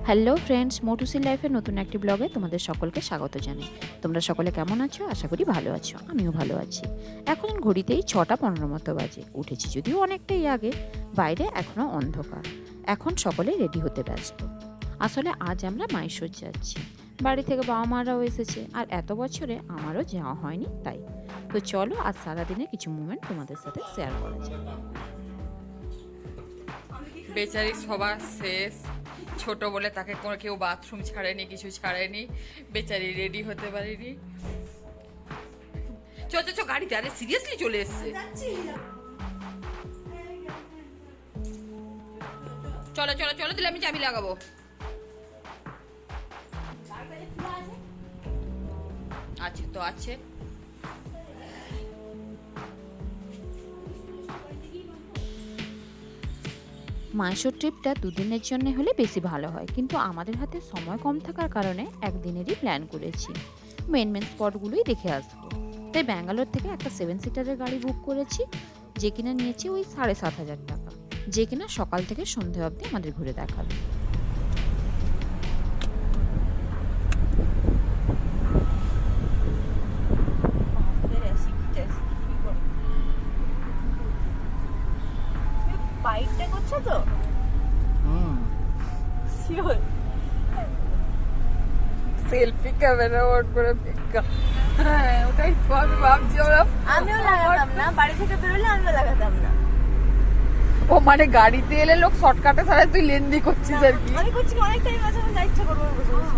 Hello friends, মোটুসির লাইফের নতুন একটি ব্লগে তোমাদের সকলকে স্বাগত জানাই। তোমরা সকলে কেমন আছো? আশা করি ভালো আছো। আমিও ভালো আছি। এখন ঘড়িতেই 6:15 মতো বাজে। উঠেছি যদিও অনেকটাই আগে, বাইরে এখনও অন্ধকার। এখন সকলে রেডি হতে ব্যস্ত। আসলে আজ আমরা মাইশোর যাচ্ছি। বাড়ি থেকে বাবা মারাও এসেছে, আর এত বছরে আমারও যাওয়া হয়নি তাই। তো চলো আজ সারাদিনে কিছু মোমেন্ট তোমাদের সাথে শেয়ার করা যায়। বেচারি সবার শেষ, ছোট বলে তাকে কোনো কেউ বাথরুম ছাড়েনি, কিছু ছাড়েনি, বেচারি রেডি হতে পারেনি। চল চল গাড়িতে, আরে সিরিয়াসলি চলে এসছে। চলো চলো চলো, দিলে আমি চাবি লাগাবো। আছে তো আছে। মাইশোর ট্রিপটা দুদিনের জন্য হলে বেশি ভালো হয়, কিন্তু আমাদের হাতে সময় কম থাকার কারণে একদিনেরই প্ল্যান করেছি। মেন স্পটগুলোই দেখে আসবো। তাই ব্যাঙ্গালোর থেকে একটা 7 সিটারের গাড়ি বুক করেছি, যে কিনা নিয়েছি ওই 7,500 টাকা, যে কিনা সকাল থেকে সন্ধে অবধি আমাদের ঘুরে দেখাবে। বাইকটা করছো তো? শিওর সেলফি ক্যামেরা অন করে পিকা। হ্যাঁ, ওটাই তো আমি ভাবছি। আমিও লাগাতাম না, বাড়ি থেকে বেরোলে আমিও লাগাতাম না। ও মানে গাড়িতে এলে লোক শর্টকাটে ছাড়া তুই লেন্দি করছিস আর কি। আমি করছি অনেক টাইম আছে, আমি যা ইচ্ছা করবো বসে বসে।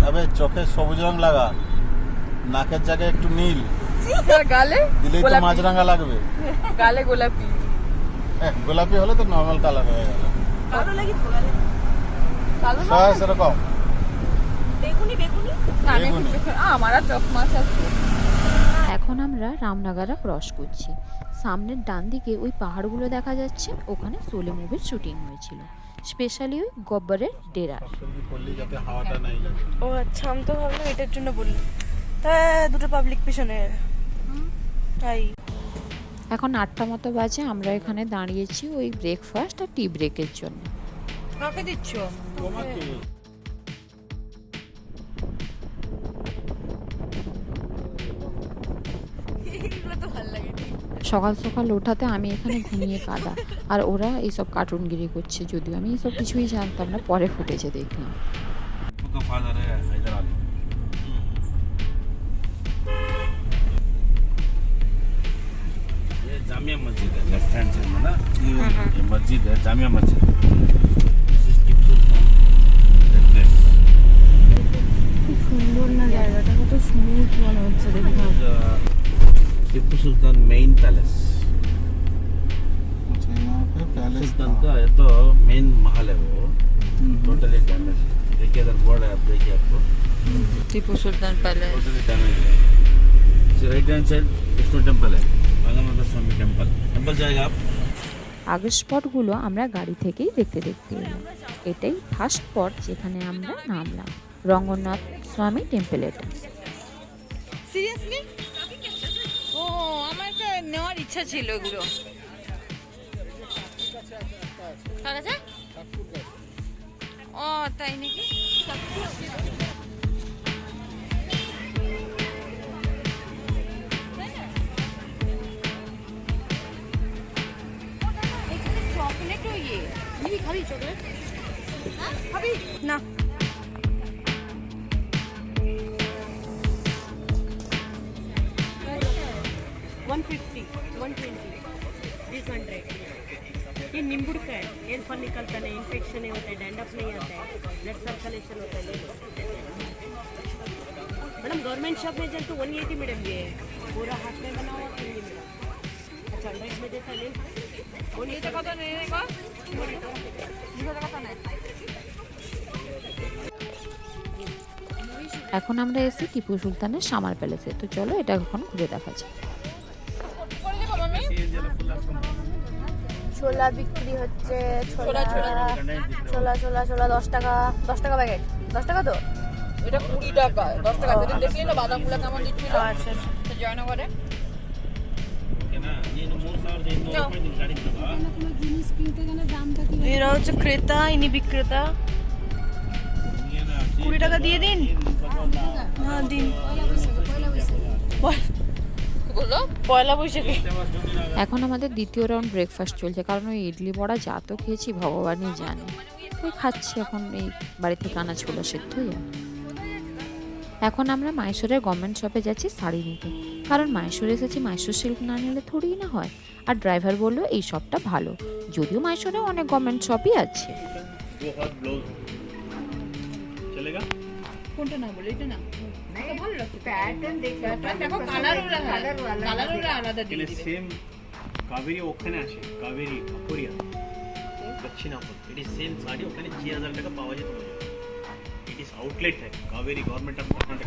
আবে চোখে সবুজ রং লাগা, নাকের জায়গায় একটু নীল গালে দিলেই তো মাঝরাঙা লাগবে। গালে গোলাপি। গোলাপি হলে তো নর্মাল কালার হয়ে গেল। ভালো লাগে তো গেলে। কালো না? সব সেরকম বেগুনি বেগুনি। কানে বেগুনি। কিছু আমার আর চশমা আছে। এখন আমরা রামনাগারা ক্রস করছি। সামনের ডান দিকে ওই পাহাড়গুলো দেখা যাচ্ছে, ওখানে সোলে মুভির শুটিং হয়েছিল, স্পেশালি ওই গব্বরের ডেরার। সবজি করলি যাতে হাওয়াটা নাই লাগে। ও আচ্ছা, আমি তো ভাবলাম এটার জন্য বললি। হ্যাঁ, দুটো পাবলিক পিছনে তাই। এখন 8টা মতো বাজে। আমরা এখানে দাঁড়িয়েছি ওই ব্রেকফাস্ট আর টি ব্রেকের জন্য। কাকে দিচ্ছ? তোমাকে এগুলো তো ভালো লাগে। সকাল সকাল ওঠাতে আমি এখানে ঘুমিয়ে কাদা, আর ওরা এইসব কার্টুনগিরি করছে। যদিও আমি এইসব কিছুই জানতাম না, পরে ফুটেছে দেখলাম। तो फादर है हैदर अली। ये जामिया मस्जिद है, लेफ्ट हैंड साइड में ना ये मस्जिद है, Jamia Masjid. This is Tipu Sultan place. কি সুন্দর না জায়গাটা, কত স্মুথ মনে হচ্ছে দেখে। टिपू सुल्तान मेन पैलेस। अच्छा, यहाँ पे पैलेस सुल्तान का ये तो मेन महल है, वो टोटली डैमेज है। देखिए इधर बोर्ड है, आप देखिए आपको Tipu Sultan palace. Totally damage है। Right hand side Vishnu temple है, रंगनाथ स्वामी टेम्पल। टेम्पल जाएगा आप। আগের স্পটগুলো আমরা গাড়ি থেকেই দেখতে দেখতে এলাম। এটাই ফার্স্ট স্পট যেখানে আমরা নামলাম, রঙ্গনাথ স্বামী টেম্পল। এটা সিরিয়াসলি? ও, আমার একটা নেওয়ার ইচ্ছা ছিল এগুলো। কার কাছে? ও তাই নাকি? চকলেটও ইয়ে নিবি? খাবি চকলেট? হ্যাঁ খাবি না? ये नींबू का है, एयर फॉल निकलता नहीं, इन्फेक्शन नहीं होता है, डैंड्रफ नहीं आता है, ब्लड सर्कुलेशन होता है। ले लो मैडम, गवर्नमेंट शॉप में जब तो 180 मैडम ये है, पूरा हाथ में बना हुआ है मैडम। अच्छा, 100 में देता ले लो। এটা কত নেই রে গো? 200 টাকা নেই। এখন আমরা এসেছি টিপু সুলতানের সামার প্যালেসে। তো চলো এটা এখন ঘুরে দেখা যাক। ছোলা বিক্রি হচ্ছে, ছোলা ছোলা, ছোলা ছোলা ছোলা 10 টাকা, 10 টাকা প্যাকেট। 10 টাকা তো? এটা 20 টাকা। 10 টাকা সেদিন দেখিয়ে না বাদামগুলো কেমন দিচ্ছিল আচ্ছা জয়নগরে। ಓಕೆನಾ? ನೀನು 3,000 এরা হচ্ছে ক্রেতা, ইনি বিক্রেতা। 20 টাকা দিয়ে দিন। হ্যাঁ দিন। বলো পয়লা বৈশাখে। এখন আমাদের দ্বিতীয় রাউন্ড ব্রেকফাস্ট চলছে, কারণ ওই ইডলি বড়া যা তো খেয়েছি ভগবানই জানে। ওই খাচ্ছি এখন এই বাড়ি থেকে আনা ছোলা সেদ্ধই। এখন আমরা মাইসোরের গভর্নমেন্ট শপে যাচ্ছি শাড়ি নিতে, কারণ মাইসোরে এসেছি, মাইসোর সিল্ক না নিলে থোড়িই না হয়। আর ড্রাইভার বললো এই শপটা ভালো, যদিও মাইসোরে অনেক গভর্নমেন্ট শপই আছে। কোনটা না বলে এটা না এটা ভালো লাগছে প্যাটার্ন দেখো কালার ওরা আলাদা দিয়ে দিবে সেম কাবেরী ওখানে আসে, কাবেরী অপরিয়া দক্ষিণাপদ, এটি সেম শাড়ি ওখানে 6000 টাকা পাওয়া যেত। ইট ইজ আউটলেট है কাবেরী গভর্নমেন্ট অফ কর্ণাটক।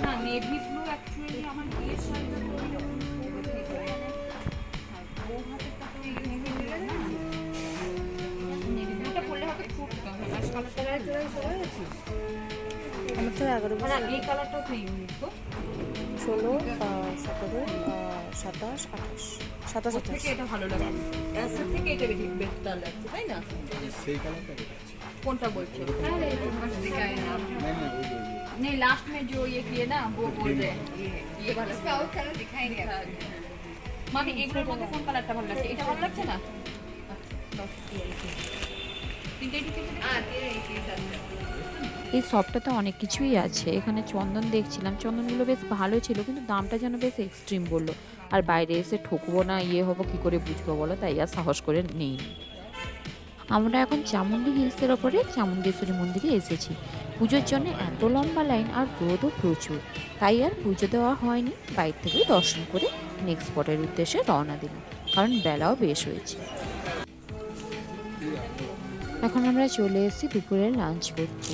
না নেভি ব্লু অ্যাকচুয়ালি আমার বিয়ের শাড়িটা তো ওই রকম ও হাতে তো নেভি ব্লু না নেভি ব্লুটা পরলে হবে খুব আশ কালারটা আছে আমার তো 11 না এই কালারটাও তো ইউনিক তো 16, 17, 27, 28, 27, থেকে এটা ভালো লাগে অ্যাসের থেকে এটা বেশি বেটার লাগছে তাই না সেই কালারটা কোনটা বলছো अरे बस दिखाए ना नहीं लास्ट में जो ये किए ना वो बोल रहे हैं ये वाला इसका और कलर दिखाई नहीं रहा মানে এগুলোর মধ্যে কোন কালারটা ভালো লাগছে এটা ভালো লাগছে না এই শপটাতে অনেক কিছুই আছে। এখানে চন্দন দেখছিলাম, চন্দনগুলো বেশ ভালো ছিল, কিন্তু দামটা যেন বেশ এক্সট্রিম বললো। আর বাইরে এসে ঠকবো না ইয়ে হবো কি করে বুঝবো বলো, তাই আর সাহস করে নেই। আমরা এখন চামুন্ডি হিলসের ওপরে চামুন্ডেশ্বরী মন্দিরে এসেছি। পুজোর জন্য এত লম্বা লাইন আর রোদও প্রচুর, তাই আর পুজো দেওয়া হয়নি। বাইরে থেকে দর্শন করে নেক্সট স্পটের উদ্দেশ্যে রওনা দিলাম, কারণ বেলাও বেশ হয়েছে। এখন আমরা চলে এসেছি দুপুরের লাঞ্চ করতে।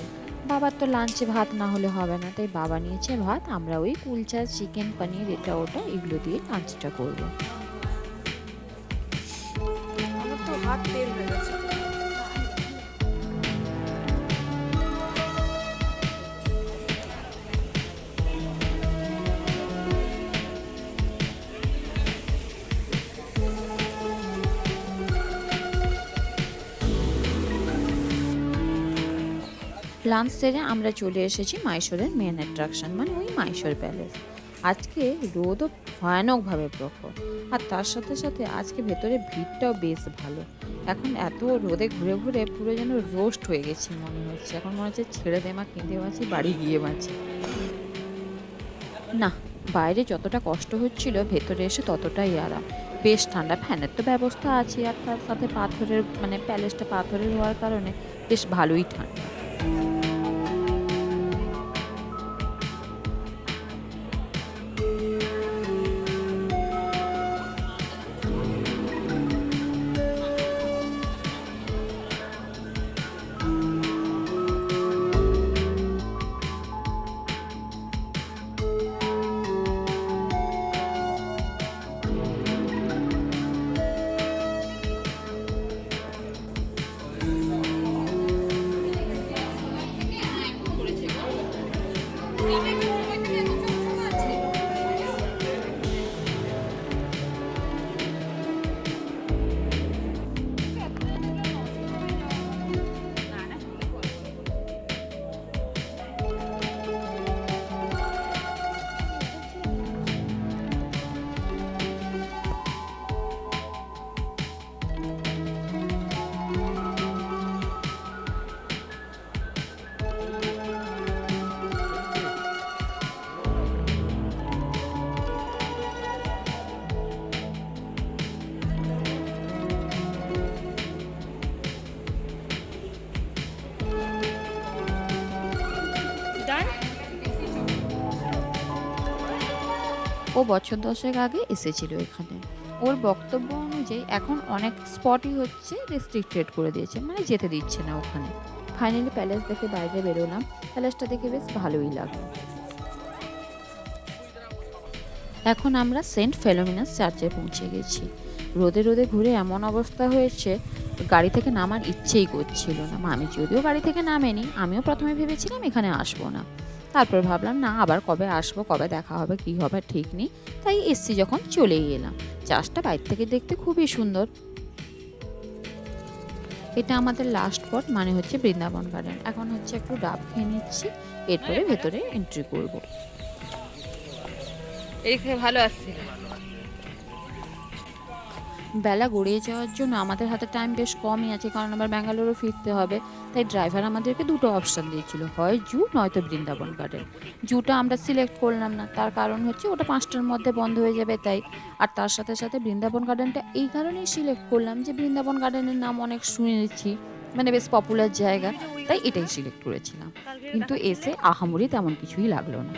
বাবার তো লাঞ্চে ভাত না হলে হবে না, তাই বাবা নিয়েছে ভাত, আমরা ওই কুলচা, চিকেন, পনির, এটা ওটা এগুলো দিয়ে লাঞ্চটা করবো। আমার তো হাত তেল হয়ে গেছে। লাঞ্চ সেরে আমরা চলে এসেছি মাইসোরের মেন অ্যাট্রাকশন, মানে ওই মাইসোর প্যালেস। আজকে রোদও ভয়ানকভাবে প্রখর, আর তার সাথে সাথে আজকে ভেতরে ভিড়টাও বেশ ভালো। এখন এত রোদে ঘুরে ঘুরে পুরো যেন রোস্ট হয়ে গেছি মনে হচ্ছে। এখন মনে হচ্ছে ছেড়ে দেমা কিনতে বাঁচি, বাড়ি গিয়ে বাঁচি না। বাইরে যতটা কষ্ট হচ্ছিল ভেতরে এসে ততটাই আরাম, বেশ ঠান্ডা। ফ্যানের তো ব্যবস্থা আছে, আর তার সাথে পাথরের মানে প্যালেসটা পাথরের হওয়ার কারণে বেশ ভালোই ঠান্ডা। ও বছর 10 আগে এসেছিল এখানে। ওর বক্তব্য অনুযায়ী এখন অনেক স্পটই হচ্ছে রেস্ট্রিক্টেড করে দিয়েছে, মানে যেতে দিচ্ছে না ওখানে। ফাইনালি প্যালেস দেখে বাইরে বেরোলাম, প্যালেসটা দেখে বেশ ভালোই লাগলো। এখন আমরা সেন্ট ফিলোমিনাস চার্চে পৌঁছে গেছি। রোদে রোদে ঘুরে এমন অবস্থা হয়েছে গাড়ি থেকে নামার ইচ্ছেই করছিল না। আমি যদিও গাড়ি থেকে নামেনি, আমিও প্রথমে ভেবেছিলাম এখানে আসবো না, তারপর ভাবলাম না আবার কবে আসবো, কবে দেখা হবে, কী হবে ঠিক নেই, তাই এসছি যখন চলেই এলাম। চার্চটা বাইরে থেকে দেখতে খুবই সুন্দর। এটা আমাদের লাস্ট স্পট, মানে হচ্ছে বৃন্দাবন গার্ডেন। এখন হচ্ছে একটু ডাব খেয়ে নিচ্ছি, এরপরে ভেতরে এন্ট্রি করব। এদিকে ভালো আসছে। বেলা গড়িয়ে যাওয়ার জন্য আমাদের হাতে টাইম বেশ কমই আছে, কারণ আবার ব্যাঙ্গালোরও ফিরতে হবে। তাই ড্রাইভার আমাদেরকে দুটো অপশান দিয়েছিল, হয় জু নয়তো বৃন্দাবন গার্ডেন। জুটা আমরা সিলেক্ট করলাম না, তার কারণ হচ্ছে ওটা 5টার মধ্যে বন্ধ হয়ে যাবে তাই। আর তার সাথে সাথে বৃন্দাবন গার্ডেনটা এই কারণেই সিলেক্ট করলাম যে বৃন্দাবন গার্ডেনের নাম অনেক শুনেছি, মানে বেশ পপুলার জায়গা, তাই এটাই সিলেক্ট করেছিলাম। কিন্তু এসে আহামরি তেমন কিছুই লাগলো না।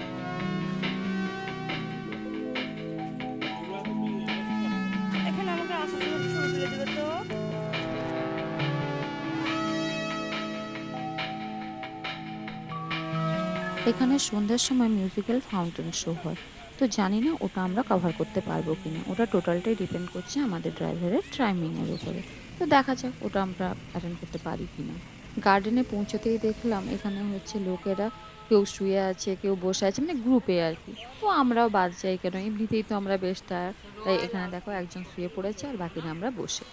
এখানে আমাকে আসার সময় একটু ছবি তুলে দেবে তো। এখানে সন্ধ্যার সময় মিউজিক্যাল ফাউন্টেন শো হয়, তো জানি না ওটা আমরা কভার করতে পারবো কিনা। ওটা টোটালটাই ডিপেন্ড করছে আমাদের ড্রাইভারের টাইমিংয়ের উপরে। তো দেখা যাক ওটা আমরা অ্যাটেন্ড করতে পারি কিনা। গার্ডেনে পৌঁছতেই দেখলাম এখানে হচ্ছে লোকেরা কেউ শুয়ে আছে, কেউ বসে আছে, মানে গ্রুপে আর কি। তো আমরাও বাদ যাই কেন, এমনিতেই তো আমরা বেশ টায়ার্ড। তাই এখানে দেখো একজন শুয়ে পড়েছে আর বাকিরা আমরা বসে।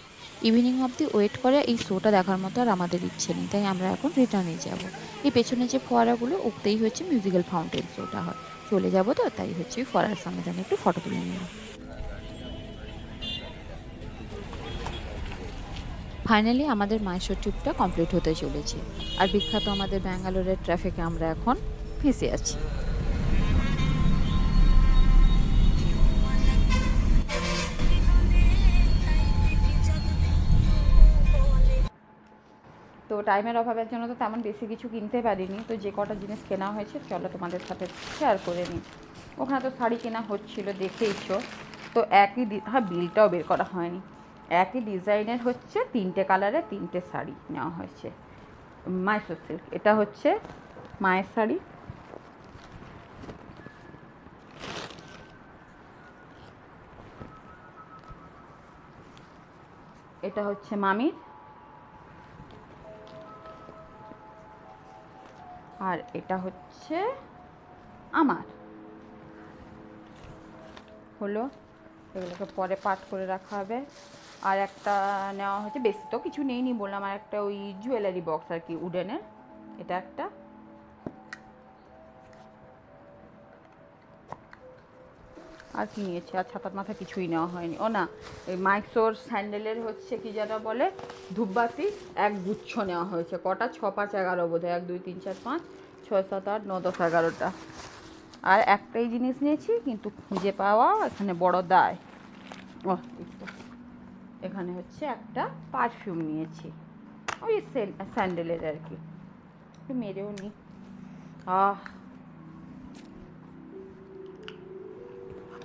ইভিনিং অবধি ওয়েট করে এই শোটা দেখার মতো আর আমাদের ইচ্ছে নেই, তাই আমরা এখন রিটার্নে যাব। এই পেছনে যে ফোয়ারাগুলো, ওতেই হচ্ছে মিউজিক্যাল ফাউন্টেন শোটা হয়। চলে যাব তো, তাই হচ্ছে ওই ফোয়ারার সামনে যেন একটু ফটো তুলে নিলাম। ফাইনালি আমাদের মাইসোর ট্রিপটা কমপ্লিট হতে চলেছে, আর বিখ্যাত আমাদের ব্যাঙ্গালোরের ট্রাফিকে আমরা এখন ফেঁসে আছি। তো টাইমের অভাবের জন্য তো তেমন বেশি কিছু কিনতে পারিনি, তো যে কটা জিনিস কেনা হয়েছে চলো তোমাদের সাথে শেয়ার করে নিই। ওখানে তো শাড়ি কেনা হচ্ছিল, দেখেইছো। তো একই হ্যাঁ, বিলটাও বের করা হয়নি। একই ডিজাইনের হচ্ছে 3টে কালারে 3টে শাড়ি নেওয়া হয়েছে। মাইসোর সিল্ক, এটা হচ্ছে মায়ের শাড়ি, এটা হচ্ছে মামির, আর এটা হচ্ছে আমার। হলো, এগুলোকে পরে পাট করে রাখা হবে। আর একটা নেওয়া হচ্ছে, বেশি তো কিছু নেইনি বললাম, আর একটা ওই জুয়েলারি বক্স আর কি, উডেনের, এটা একটা। আর কি নিয়েছি, আর ছাতার মাথা কিছুই নেওয়া হয়নি। ও না, এই মাইসোর স্যান্ডেলের হচ্ছে কি যেটা বলে ধূপবাতি, এক গুচ্ছ নেওয়া হয়েছে। কটা, 6, 5, 11 বোধ হয়, 1, 2, 3, 4, 5, 6, 7, 8, 9, 10, 11টা। আর একটাই জিনিস নিয়েছি, কিন্তু খুঁজে পাওয়া এখানে বড় দায়। ও এখানে হচ্ছে একটা পারফিউম নিয়েছি, ওই স্যান্ডেলের আর কি, একটু মেরেও নি।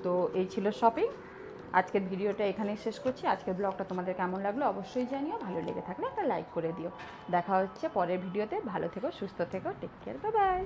তো এই ছিল শপিং। আজকের ভিডিওটা এখানেই শেষ করছি। আজকের ব্লগটা তোমাদের কেমন লাগলো অবশ্যই জানিও, ভালো লেগে থাকলে একটা লাইক করে দিও। দেখা হচ্ছে পরের ভিডিওতে। ভালো থেকো, সুস্থ থেকো, টেক কেয়ার, বাই বাই।